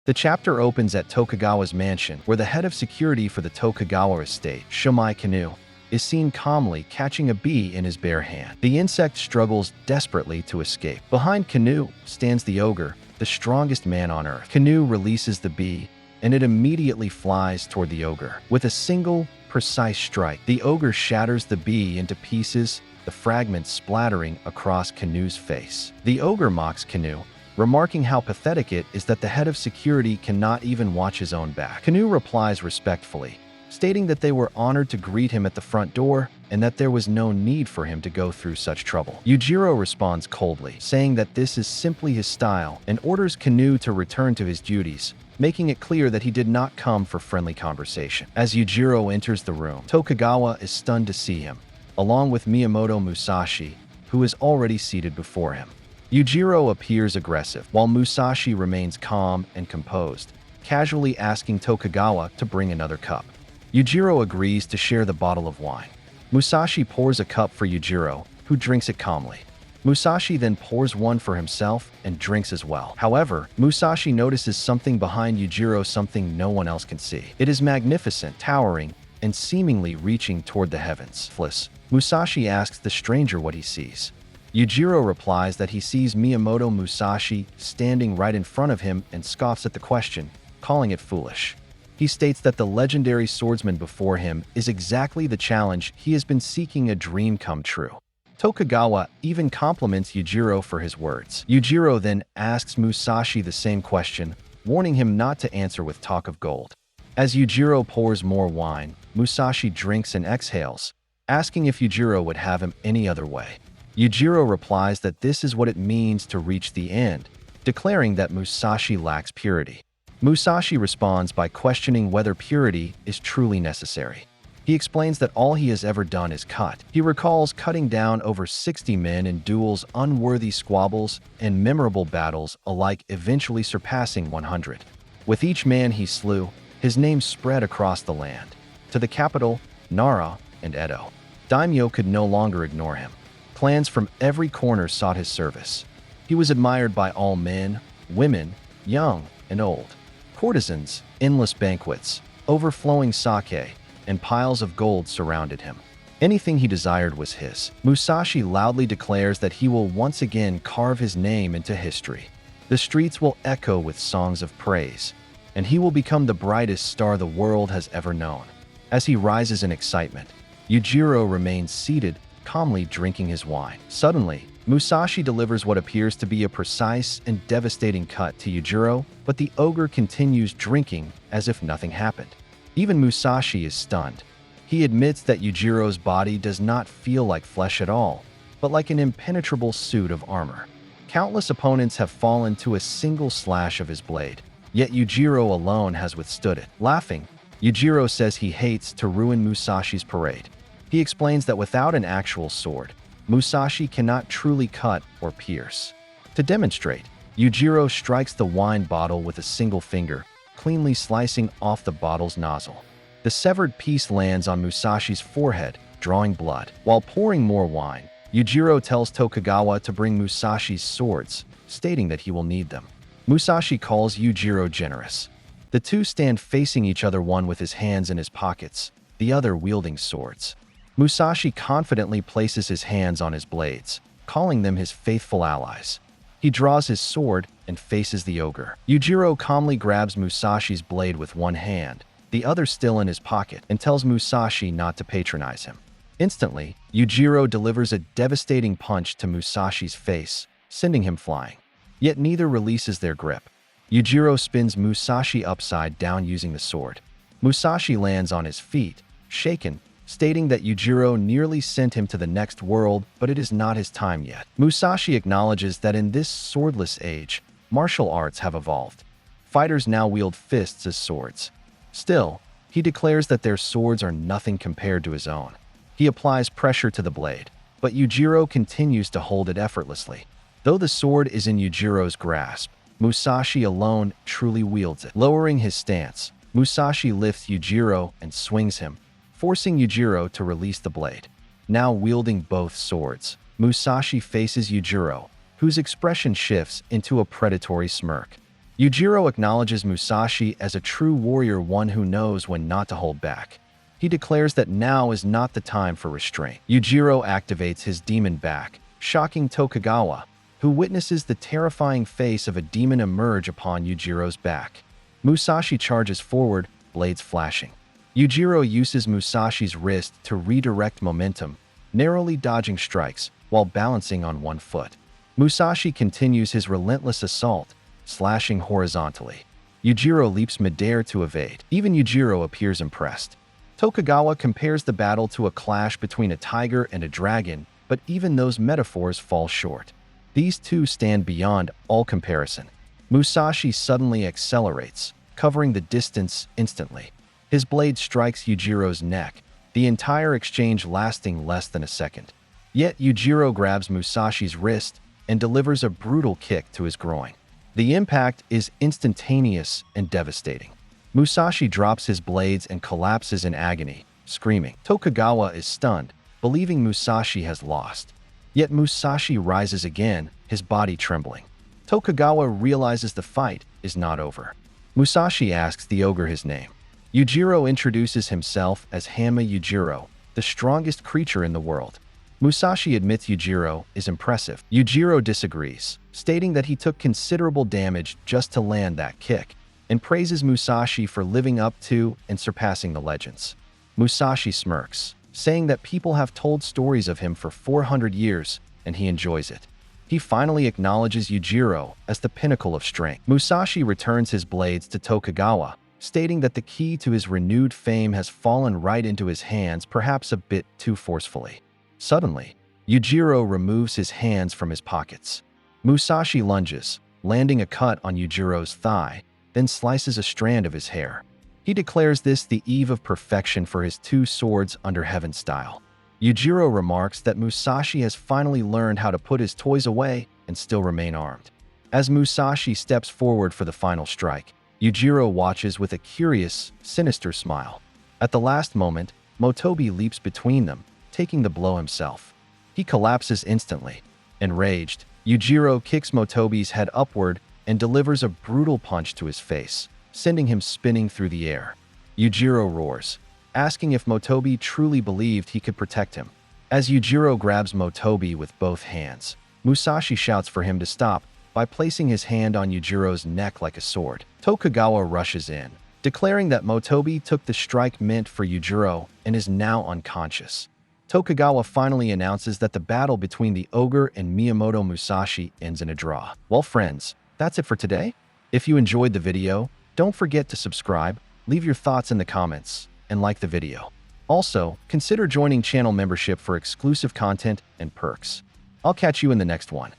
The chapter opens at Tokugawa's mansion, where the head of security for the Tokugawa estate, Shumai Kanu, is seen calmly catching a bee in his bare hand. The insect struggles desperately to escape. Behind Kanu stands the ogre, the strongest man on earth. Kanu releases the bee, and it immediately flies toward the ogre. With a single, precise strike, the ogre shatters the bee into pieces, the fragments splattering across Kanu's face. The ogre mocks Kanu, remarking how pathetic it is that the head of security cannot even watch his own back. Kanu replies respectfully, stating that they were honored to greet him at the front door and that there was no need for him to go through such trouble. Yujiro responds coldly, saying that this is simply his style, and orders Kanu to return to his duties, making it clear that he did not come for friendly conversation. As Yujiro enters the room, Tokugawa is stunned to see him, along with Miyamoto Musashi, who is already seated before him. Yujiro appears aggressive, while Musashi remains calm and composed, casually asking Tokugawa to bring another cup. Yujiro agrees to share the bottle of wine. Musashi pours a cup for Yujiro, who drinks it calmly. Musashi then pours one for himself and drinks as well. However, Musashi notices something behind Yujiro, something no one else can see. It is magnificent, towering, and seemingly reaching toward the heavens. Musashi asks the stranger what he sees. Yujiro replies that he sees Miyamoto Musashi standing right in front of him and scoffs at the question, calling it foolish. He states that the legendary swordsman before him is exactly the challenge he has been seeking, a dream come true. Tokugawa even compliments Yujiro for his words. Yujiro then asks Musashi the same question, warning him not to answer with talk of gold. As Yujiro pours more wine, Musashi drinks and exhales, asking if Yujiro would have him any other way. Yujiro replies that this is what it means to reach the end, declaring that Musashi lacks purity. Musashi responds by questioning whether purity is truly necessary. He explains that all he has ever done is cut. He recalls cutting down over 60 men in duels, unworthy squabbles, and memorable battles, alike eventually surpassing 100. With each man he slew, his name spread across the land. To the capital, Nara, and Edo. Daimyo could no longer ignore him. Clans from every corner sought his service. He was admired by all men, women, young and old. Courtesans, endless banquets, overflowing sake, and piles of gold surrounded him. Anything he desired was his. Musashi loudly declares that he will once again carve his name into history. The streets will echo with songs of praise, and he will become the brightest star the world has ever known. As he rises in excitement, Yujiro remains seated, calmly drinking his wine. Suddenly, Musashi delivers what appears to be a precise and devastating cut to Yujiro, but the ogre continues drinking as if nothing happened. Even Musashi is stunned. He admits that Yujiro's body does not feel like flesh at all, but like an impenetrable suit of armor. Countless opponents have fallen to a single slash of his blade, yet Yujiro alone has withstood it. Laughing, Yujiro says he hates to ruin Musashi's parade. He explains that without an actual sword, Musashi cannot truly cut or pierce. To demonstrate, Yujiro strikes the wine bottle with a single finger, cleanly slicing off the bottle's nozzle. The severed piece lands on Musashi's forehead, drawing blood. While pouring more wine, Yujiro tells Tokugawa to bring Musashi's swords, stating that he will need them. Musashi calls Yujiro generous. The two stand facing each other, one with his hands in his pockets, the other wielding swords. Musashi confidently places his hands on his blades, calling them his faithful allies. He draws his sword and faces the ogre. Yujiro calmly grabs Musashi's blade with one hand, the other still in his pocket, and tells Musashi not to patronize him. Instantly, Yujiro delivers a devastating punch to Musashi's face, sending him flying. Yet neither releases their grip. Yujiro spins Musashi upside down using the sword. Musashi lands on his feet, shaken, stating that Yujiro nearly sent him to the next world, but it is not his time yet. Musashi acknowledges that in this swordless age, martial arts have evolved. Fighters now wield fists as swords. Still, he declares that their swords are nothing compared to his own. He applies pressure to the blade, but Yujiro continues to hold it effortlessly. Though the sword is in Yujiro's grasp, Musashi alone truly wields it. Lowering his stance, Musashi lifts Yujiro and swings him, forcing Yujiro to release the blade. Now wielding both swords, Musashi faces Yujiro, whose expression shifts into a predatory smirk. Yujiro acknowledges Musashi as a true warrior, one who knows when not to hold back. He declares that now is not the time for restraint. Yujiro activates his demon back, shocking Tokugawa, who witnesses the terrifying face of a demon emerge upon Yujiro's back. Musashi charges forward, blades flashing. Yujiro uses Musashi's wrist to redirect momentum, narrowly dodging strikes while balancing on one foot. Musashi continues his relentless assault, slashing horizontally. Yujiro leaps midair to evade. Even Yujiro appears impressed. Tokugawa compares the battle to a clash between a tiger and a dragon, but even those metaphors fall short. These two stand beyond all comparison. Musashi suddenly accelerates, covering the distance instantly. His blade strikes Yujiro's neck, the entire exchange lasting less than a second. Yet Yujiro grabs Musashi's wrist and delivers a brutal kick to his groin. The impact is instantaneous and devastating. Musashi drops his blades and collapses in agony, screaming. Tokugawa is stunned, believing Musashi has lost. Yet Musashi rises again, his body trembling. Tokugawa realizes the fight is not over. Musashi asks the ogre his name. Yujiro introduces himself as Hanma Yujiro, the strongest creature in the world. Musashi admits Yujiro is impressive. Yujiro disagrees, stating that he took considerable damage just to land that kick, and praises Musashi for living up to and surpassing the legends. Musashi smirks, saying that people have told stories of him for 400 years, and he enjoys it. He finally acknowledges Yujiro as the pinnacle of strength. Musashi returns his blades to Tokugawa, stating that the key to his renewed fame has fallen right into his hands, perhaps a bit too forcefully. Suddenly, Yujiro removes his hands from his pockets. Musashi lunges, landing a cut on Yujiro's thigh, then slices a strand of his hair. He declares this the eve of perfection for his two swords under heaven style. Yujiro remarks that Musashi has finally learned how to put his toys away and still remain armed. As Musashi steps forward for the final strike, Yujiro watches with a curious, sinister smile. At the last moment, Motobi leaps between them, taking the blow himself. He collapses instantly. Enraged, Yujiro kicks Motobi's head upward and delivers a brutal punch to his face, sending him spinning through the air. Yujiro roars, asking if Motobi truly believed he could protect him. As Yujiro grabs Motobi with both hands, Musashi shouts for him to stop by placing his hand on Yujiro's neck like a sword. Tokugawa rushes in, declaring that Motobi took the strike meant for Yujiro and is now unconscious. Tokugawa finally announces that the battle between the ogre and Miyamoto Musashi ends in a draw. Well, friends, that's it for today. If you enjoyed the video, don't forget to subscribe, leave your thoughts in the comments, and like the video. Also, consider joining channel membership for exclusive content and perks. I'll catch you in the next one.